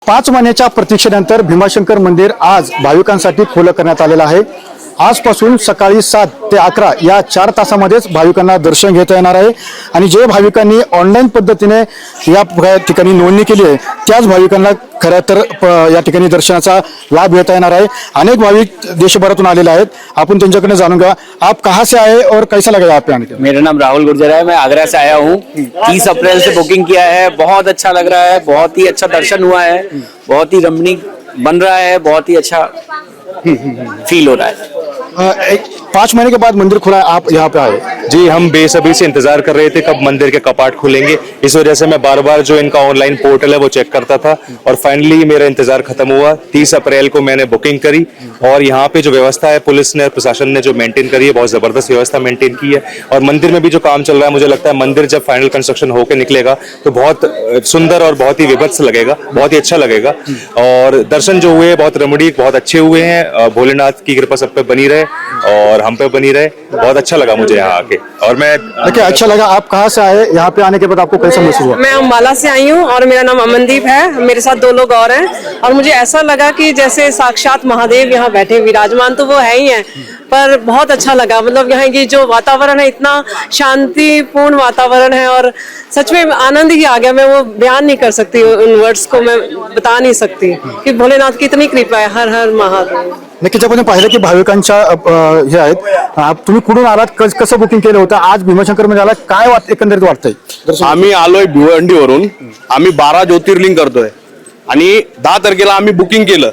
5 महिन्याच्या प्रतीक्षेनंतर भीमाशंकर मंदिर आज भाविकांसाठी खुलं करण्यात आलेलं आहे। आजपासून सकाळी 7 ते 11 या 4 तासामध्येच भाविकांना दर्शन घेता येणार आहे आणि जे भाविकांनी ऑनलाईन पद्धतीने या ठिकाणी नोंदणी केली आहे त्याच भाविकांना खरं तर या ठिकाणी दर्शनाचा लाभ घेता येणार आहे। अनेक भाविक देशभरातून आलेले आहेत, आपण त्यांच्याकडे जाणून घ्या। आप कहाँ से आए और कैसा लगा यहाँ पे आने के? मेरा नाम राहुल गुर्जर है, मैं आगरा से आया हूँ। 30 अप्रैल से बुकिंग किया है, बहुत अच्छा लग रहा है, बहुत ही अच्छा दर्शन हुआ है, बहुत ही रमणीक बन रहा है, बहुत ही अच्छा फील हो रहा है। 5 महीने के बाद मंदिर खुला है, आप यहाँ पे आए? जी, हम बेसब्री से इंतजार कर रहे थे कब मंदिर के कपाट खुलेंगे। इस वजह से मैं बार बार जो इनका ऑनलाइन पोर्टल है वो चेक करता था और फाइनली मेरा इंतजार खत्म हुआ। 30 अप्रैल को मैंने बुकिंग करी और यहाँ पे जो व्यवस्था है पुलिस ने प्रशासन ने जो मेंटेन करी है, बहुत जबरदस्त व्यवस्था मेंटेन की है। और मंदिर में भी जो काम चल रहा है, मुझे लगता है मंदिर जब फाइनल कंस्ट्रक्शन होकर निकलेगा तो बहुत सुंदर और बहुत ही विभत्स लगेगा, बहुत ही अच्छा लगेगा। और दर्शन जो हुए बहुत रमणीक, बहुत अच्छे हुए हैं। भोलेनाथ की कृपा सब पे बनी रहे और हम पे बनी रहे। बहुत अच्छा लगा मुझे यहाँ आके। और मैं देखिए, अच्छा लगा। आप कहाँ से आए? यहाँ पे आने के बाद आपको कैसा महसूस हुआ? मैं अम्बाला से आई हूँ और मेरा नाम अमनदीप है। मेरे साथ 2 लोग और हैं और मुझे ऐसा लगा कि जैसे साक्षात महादेव यहाँ बैठे विराजमान, तो वो है ही है, पर बहुत अच्छा लगा। मतलब यहाँ की जो वातावरण है, इतना शांतिपूर्ण वातावरण है और सच में आनंद ही आ गया। मैं वो बयान नहीं कर सकती, उन वर्ड्स को मैं बता नहीं सकती कि भोलेनाथ की इतनी कृपा है। हर हर महादेव। नक्कीच आपण पाहिलं की भाविकांच्या हे आहेत। तुम्ही कुठून आलात, कसं बुकिंग केलं होतं, आज भीमाशंकर मध्ये आला, काय एकंदरीत वाटतंय? आम्ही आलोय भिवंडीवरून। आम्ही 12 ज्योतिर्लिंग करतोय आणि 10 तारखेला आम्ही बुकिंग केलं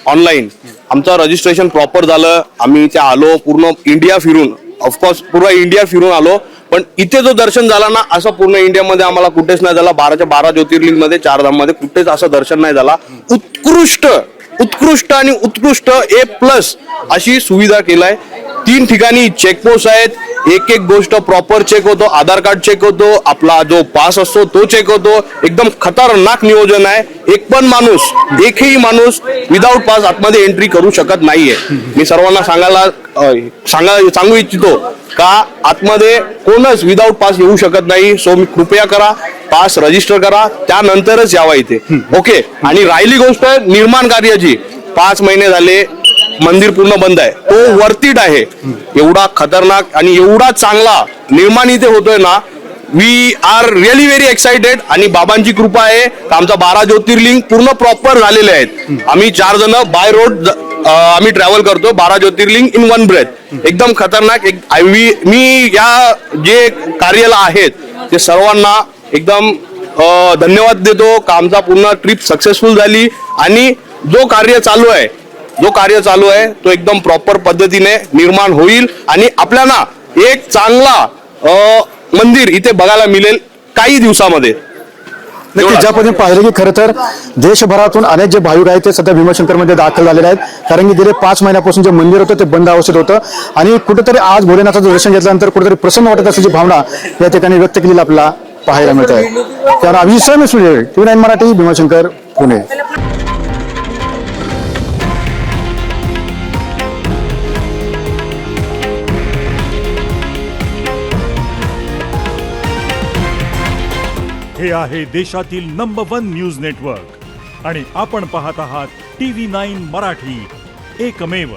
ऑनलाईन। आमचं रजिस्ट्रेशन प्रॉपर झालं, आम्ही इथे आलो, पूर्ण इंडिया फिरून, ऑफकोर्स पूर्ण इंडिया फिरून आलो। पण इथे जो दर्शन झाला ना, असं पूर्ण इंडियामध्ये आम्हाला कुठेच नाही झाला। 12च्या 12 ज्योतिर्लिंग मध्ये 4 धाम मध्ये कुठेच असं दर्शन नाही झाला। उत्कृष्ट आणि उत्कृष्ट A+ अशी सुविधा केलाय। 3 ठिकाणी चेकपोस्ट आहेत, एक गोष्ट प्रॉपर चेक होतो, आधार कार्ड चेक होतो, आपला जो पास असतो तो चेक होतो। एकदम खतरनाक नियोजन आहे। एकही माणूस विदाउट पास आतमध्ये एंट्री करू शकत नाहीये। मी सर्वांना सांगू इच्छितो का आतमध्ये कोणच विदाउट पास येऊ शकत नाही। सो मी कृपया करा, पास रजिस्टर करा, त्यानंतरच यावा इथे। ओके। आणि राहिली गोष्ट निर्माण कार्याची, 5 महिने झाले मंदिर पूर्ण बंद आहे, तो वर्थिट आहे। एवढा खतरनाक आणि एवढा चांगला निर्माण इथे होतोय ना, we are really very excited. आणि बाबांची कृपा आहे, आमचा 12 ज्योतिर्लिंग पूर्ण प्रॉपर झालेले आहेत। आम्ही 4 जण बाय रोड आम्ही ट्रॅव्हल करतो, 12 ज्योतिर्लिंग इन 1 ब्रेथ। एकदम खतरनाक। मी या जे कार्याला आहेत ते सर्वांना एकदम धन्यवाद देतो का आमचा पूर्ण ट्रिप सक्सेसफुल झाली आणि जो कार्य चालू आहे तो एकदम प्रॉपर पद्धतीने निर्माण होईल आणि आपल्याला एक चांगला मंदिर इथे बघायला मिळेल काही दिवसामध्ये। ज्या पद्धतीने पाहिलं की खरं तर देशभरातून अनेक जे भाविक आहेत ते सध्या भीमाशंकर मध्ये दाखल झालेले आहेत, कारण की गेले 5 महिन्यापासून जे मंदिर होतं ते बंद अवस्थेत होतं आणि कुठेतरी आज भोलेनाथाचं दर्शन घेतल्यानंतर कुठेतरी प्रसन्न वाटत असल्याची भावना या ठिकाणी व्यक्त केलेली आपल्याला पाहायला मिळत आहे। त्यामुळे अभिषय TV9 मराठी, भीमाशंकर, पुणे। हे आहे देशातील नंबर 1 न्यूज नेटवर्क आणि आपण पाहत आहात TV9 मराठी, एकमेव।